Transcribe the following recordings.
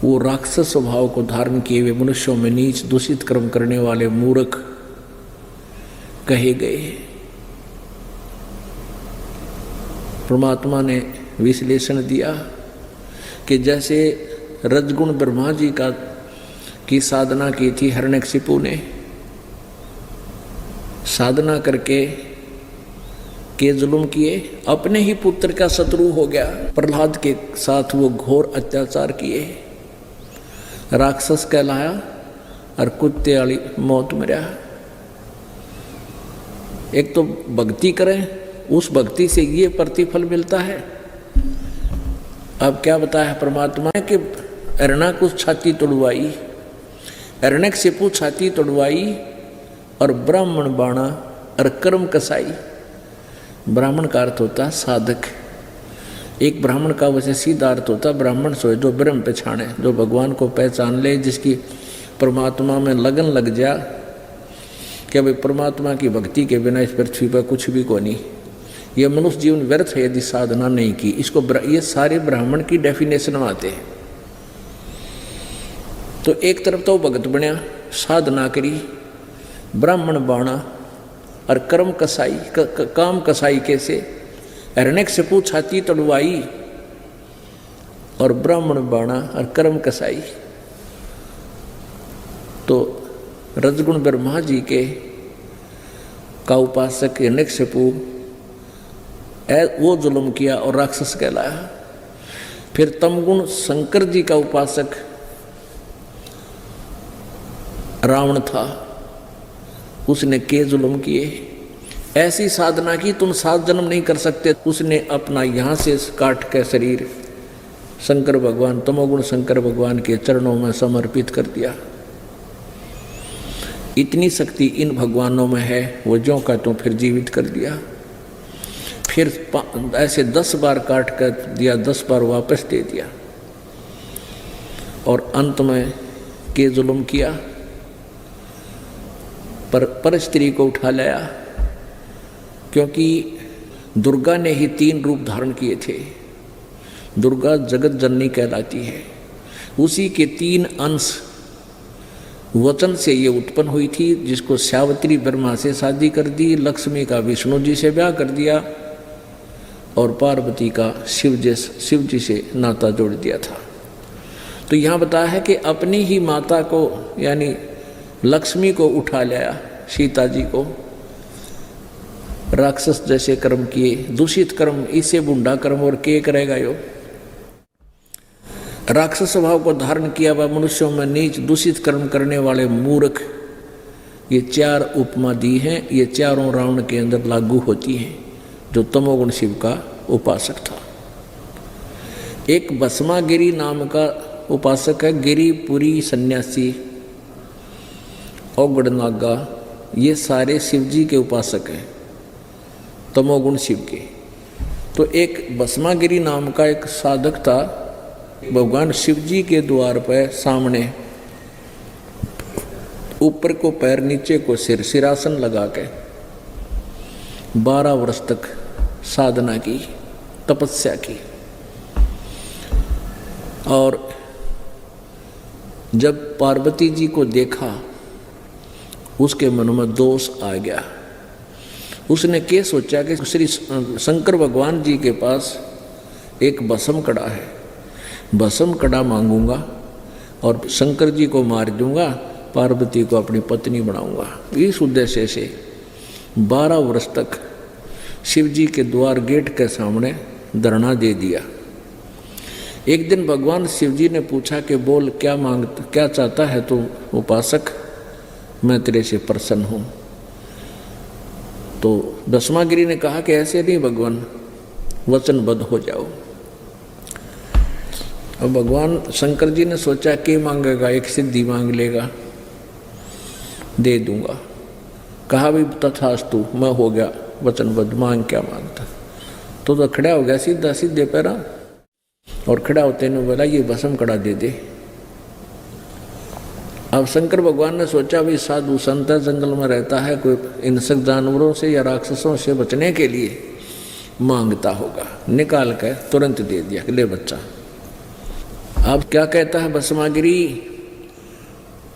वो राक्षस स्वभाव को धारण किए हुए मनुष्यों में नीच दूषित कर्म करने वाले मूर्ख कहे गए। परमात्मा ने विश्लेषण दिया कि जैसे रजगुण ब्रह्मा जी की साधना की थी हिरण्यकशिपु ने, साधना करके के जुल्म किए, अपने ही पुत्र का शत्रु हो गया। प्रहलाद के साथ वो घोर अत्याचार किए, राक्षस कहलाया और कुत्ते वाली मौत मरा। एक तो भक्ति करें, उस भक्ति से ये प्रतिफल मिलता है। अब क्या बताया परमात्मा ने कि हिरण्याकुश छाती तोड़वाई, हिरण्यकशिपु छाती तोड़वाई और ब्राह्मण बाणा और कर्म कसाई। ब्राह्मण का अर्थ होता साधक। एक ब्राह्मण का वैसे सीधा अर्थ होता ब्राह्मण सोए जो ब्रह्म पहचाने, जो भगवान को पहचान ले, जिसकी परमात्मा में लगन लग जा कि भाई परमात्मा की भक्ति के बिना इस पृथ्वी पर कुछ भी को नहीं, यह मनुष्य जीवन व्यर्थ है यदि साधना नहीं की। इसको ये सारे ब्राह्मण की डेफिनेशन में आते हैं। तो एक तरफ तो भगत बनया, साधना करी, ब्राह्मण बाणा और कर्म कसाई काम कसाई कैसे, हिरण्यकशिपु छाती तड़वाई और ब्राह्मण बाणा और कर्म कसाई। तो रजगुण ब्रह्मा जी के का उपासक हिरण्यकशिपु वो जुल्म किया और राक्षस कहलाया। फिर तमगुण शंकर जी का उपासक रावण था, उसने के जुल्म किए। ऐसी साधना की तुम 7 जन्म नहीं कर सकते। उसने अपना यहाँ से काट के शरीर शंकर भगवान, तमोगुण शंकर भगवान के चरणों में समर्पित कर दिया। इतनी शक्ति इन भगवानों में है, वो ज्यों का त्यों फिर जीवित कर दिया। फिर ऐसे 10 बार काट कर दिया, 10 बार वापस दे दिया और अंत में के जुल्म किया, पर स्त्री को उठा लाया। क्योंकि दुर्गा ने ही 3 रूप धारण किए थे। दुर्गा जगत जननी कहलाती है, उसी के 3 अंश वचन से ये उत्पन्न हुई थी, जिसको सावित्री ब्रह्मा से शादी कर दी, लक्ष्मी का विष्णु जी से ब्याह कर दिया और पार्वती का शिव जी से नाता जोड़ दिया था। तो यहाँ बताया है कि अपनी ही माता को यानी लक्ष्मी को उठा लाया, सीता जी को। राक्षस जैसे कर्म किए, दूषित कर्म, इससे बुंडा कर्म और के करेगा यो। राक्षस स्वभाव को धारण किया हुआ मनुष्यों में नीच दूषित कर्म करने वाले मूर्ख, ये 4 उपमा दी हैं। ये चारों रावण के अंदर लागू होती हैं, जो तमोगुण शिव का उपासक था। एक भस्मागिरी नाम का उपासक है, गिरिपुरी सन्यासी, औगड़नागा, ये सारे शिव जी के उपासक हैं, तमोगुण शिव के। तो एक भस्मागिरी नाम का एक साधक था, भगवान शिव जी के द्वार पर सामने ऊपर को पैर नीचे को सिर, सिरासन लगा के 12 वर्ष तक साधना की, तपस्या की। और जब पार्वती जी को देखा, उसके मन में दोष आ गया। उसने क्या सोचा कि श्री शंकर भगवान जी के पास एक भस्म कड़ा है, भस्म कड़ा मांगूंगा और शंकर जी को मार दूंगा, पार्वती को अपनी पत्नी बनाऊंगा। इस उद्देश्य से 12 वर्ष तक शिव जी के द्वार गेट के सामने धरना दे दिया। एक दिन भगवान शिव जी ने पूछा कि बोल क्या चाहता है तू उपासक, मैं तेरे से प्रसन्न हूँ। तो भस्मागिरी ने कहा कि ऐसे नहीं भगवान, वचनबद्ध हो जाओ। अब भगवान शंकर जी ने सोचा कि मांगेगा, एक सिद्धि मांग लेगा, दे दूंगा। कहा भी तथास्तु, मैं हो गया वचनबद्ध, मांग क्या मांगता। तो खड़ा हो गया सीधा सीधे पैरा, और खड़ा होते ने बोला ये भस्म कड़ा दे दे। अब शंकर भगवान ने सोचा भी साधु संत जंगल में रहता है, कोई हिंसक जानवरों से या राक्षसों से बचने के लिए मांगता होगा। निकाल कर तुरंत दे दिया, ले बच्चा। अब क्या कहता है भस्मागिरी,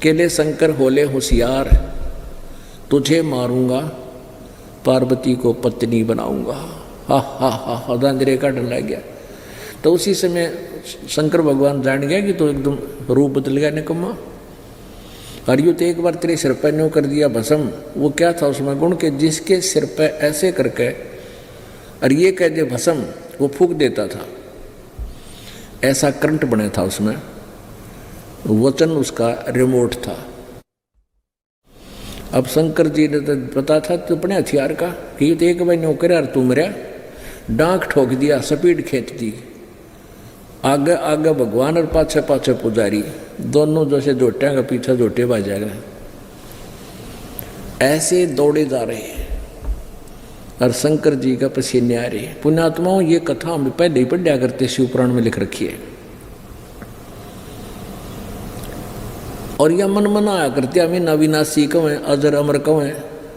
केले शंकर होले होशियार, तुझे मारूंगा पार्वती को पत्नी बनाऊंगा। हा हा हा हा, दांजरे का डर लग गया। तो उसी समय शंकर भगवान जान गया कि तो एकदम रूप बदल गया निकम्मा। और यूँ तो एक बार तेरे सिर पर न्यों कर दिया भस्म। वो क्या था उसमें गुण के, जिसके सिर पर ऐसे करके और ये कह दे भस्म, वो फूंक देता था, ऐसा करंट बने था उसमें। वचन उसका रिमोट था। अब शंकर जी ने तो पता था तो अपने हथियार का कि ये तो एक बार न्यों करे और तू मरा, डांक ठोक दिया, स्पीड खींच दी। आगे आगे भगवान और पाछे पाछे पुजारी, दोनों जैसे जोटियां का पीछे जोटे बाजा गए, ऐसे दौड़े जा रहे हैं और शंकर जी का पसीने आ रहे। पुण्यात्माओं, ये कथा हम पहले ही पढ़ा करते, शिव पुराण में लिख रखी है। और यह मन मना आया करते, हमें अविनाशी कौन है, अजर अमर कौन है।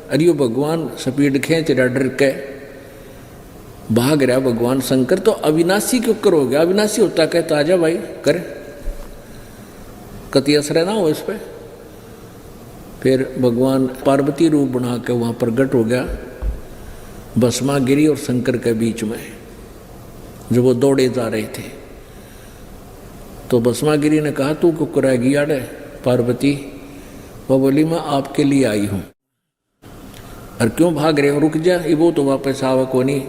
अरे भगवान स्पीड खींच रहा, डर के भाग रहा भगवान शंकर, तो अविनाशी क्यों करोगे? अविनाशी होता कहता आजा भाई कर, कति असर ना हो इस पर। फिर भगवान पार्वती रूप बना के वहाँ प्रगट हो गया भस्मागिरी और शंकर के बीच में, जो वो दौड़े जा रहे थे। तो भस्मागिरी ने कहा तू क्यों कराएगी यार पार्वती? वो बोली मैं आपके लिए आई हूँ। और क्यों भाग रहे हो? रुक जा, ये वो तो वापस आवा को नहीं।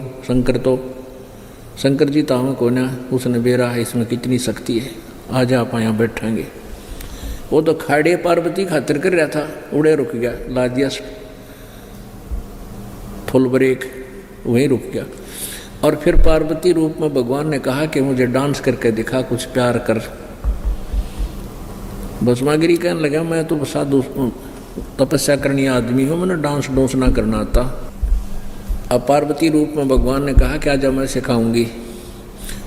शंकर जी ताव को ना, उसने बेरा है इसमें कितनी शक्ति है, आज आप यहाँ बैठेंगे। वो तो खाड़े पार्वती खातिर कर रहा था, उड़े रुक गया, ला दिया फुल ब्रेक, वहीं रुक गया। और फिर पार्वती रूप में भगवान ने कहा कि मुझे डांस करके दिखा, कुछ प्यार कर। भस्मागिरी कहने लगा मैं तो साधु तपस्या करनी आदमी हूँ, मैंने डांस डोंस ना करना आता। अब पार्वती रूप में भगवान ने कहा कि आजा मैं सिखाऊंगी,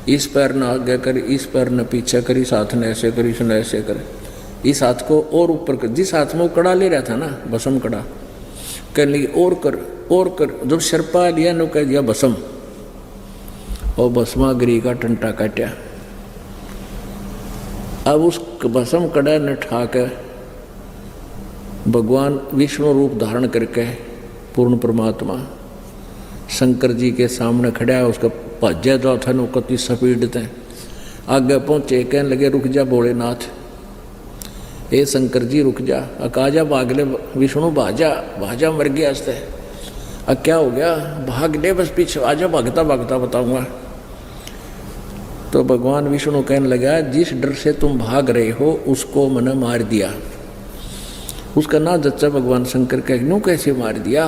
इस पैर न आगे कर, इस पैर न पीछे कर, इस हाथ ने ऐसे कर, इसने ऐसे कर, इस हाथ को और ऊपर कर। जिस हाथ में वो कड़ा ले रहा था ना, भस्म कड़ा, कहने लगी और कर और कर। जब शर्पा लिया न कह दिया भस्म, और भस्मागिरी का टंटा काटा। अब उस भस्म कड़ा ने ठाके भगवान विष्णु रूप धारण करके पूर्ण परमात्मा शंकर जी के सामने खड़ा है। उसका भाज्या जो था न कति स्पीड थे, आगे पहुंचे, कहने लगे रुक जा भोलेनाथ, ए शंकर जी रुक जा। अकाजा भाग ले विष्णु, भाजा मर गया हंसते। अब क्या हो गया? भाग ले बस पीछे, आजा भागता भागता बताऊंगा। तो भगवान विष्णु कहने लगा जिस डर से तुम भाग रहे हो उसको मैंने मार दिया। उसका ना जच्चा भगवान शंकर का यूँ कैसे मार दिया?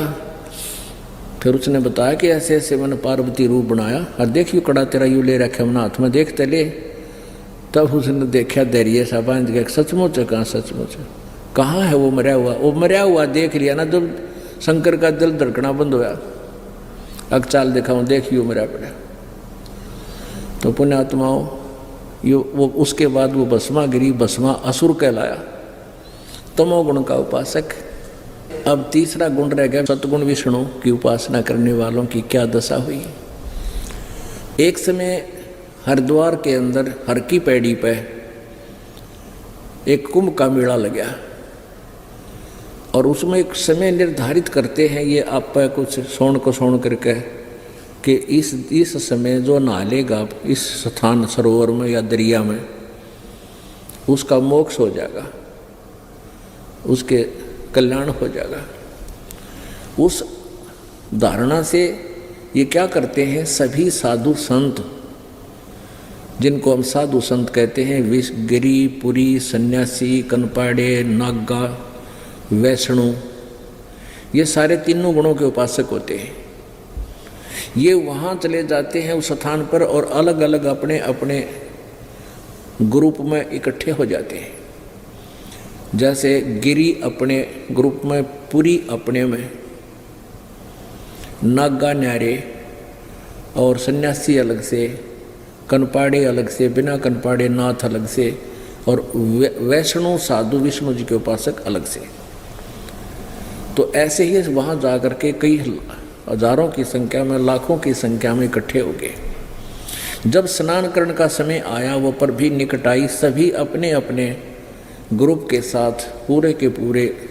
फिर उसने बताया कि ऐसे ऐसे मैंने पार्वती रूप बनाया, और देखियो कड़ा तेरा यूँ ले रखे हमने हाथ में, देखते ले। तब उसने देखा धैर्य सा बांध गया, सचमुच है, कहाँ सचमुच है, कहाँ है वो मरा हुआ? वो मरा हुआ देख लिया ना, जब शंकर का दिल धड़कना बंद होया, अब चाल दिखाऊँ, देखियो मरा पड़ा। तो पुण्यात्माओं, वो उसके बाद वो भस्मागिरी भस्मा असुर कहलाया, तमोगुण का उपासक। अब तीसरा गुण रह गया सतगुण विष्णु की उपासना करने वालों की क्या दशा हुई। एक समय हरिद्वार के अंदर हर की पैड़ी पे एक कुंभ का मेला लगा, और उसमें एक समय निर्धारित करते हैं ये आप कुछ सोन को सोन करके कि इस समय जो नहा लेगा इस स्थान सरोवर में या दरिया में, उसका मोक्ष हो जाएगा, उसके कल्याण हो जाएगा। उस धारणा से ये क्या करते हैं, सभी साधु संत, जिनको हम साधु संत कहते हैं, गिरी, पुरी, सन्यासी, कनपाड़े, नागा, वैष्णु, ये सारे तीनों गुणों के उपासक होते हैं। ये वहाँ चले जाते हैं उस स्थान पर और अलग अलग अपने अपने ग्रुप में इकट्ठे हो जाते हैं। जैसे गिरी अपने ग्रुप में, पुरी अपने में, नागा न्यारे और सन्यासी अलग से, कनपाड़े अलग से, बिना कनपाड़े नाथ अलग से, और वैष्णु साधु विष्णु जी के उपासक अलग से। तो ऐसे ही वहाँ जाकर के कई हजारों की संख्या में, लाखों की संख्या में इकट्ठे हो गए। जब स्नान करने का समय आया वो पर भी निकट आई, सभी अपने अपने ग्रुप के साथ पूरे के पूरे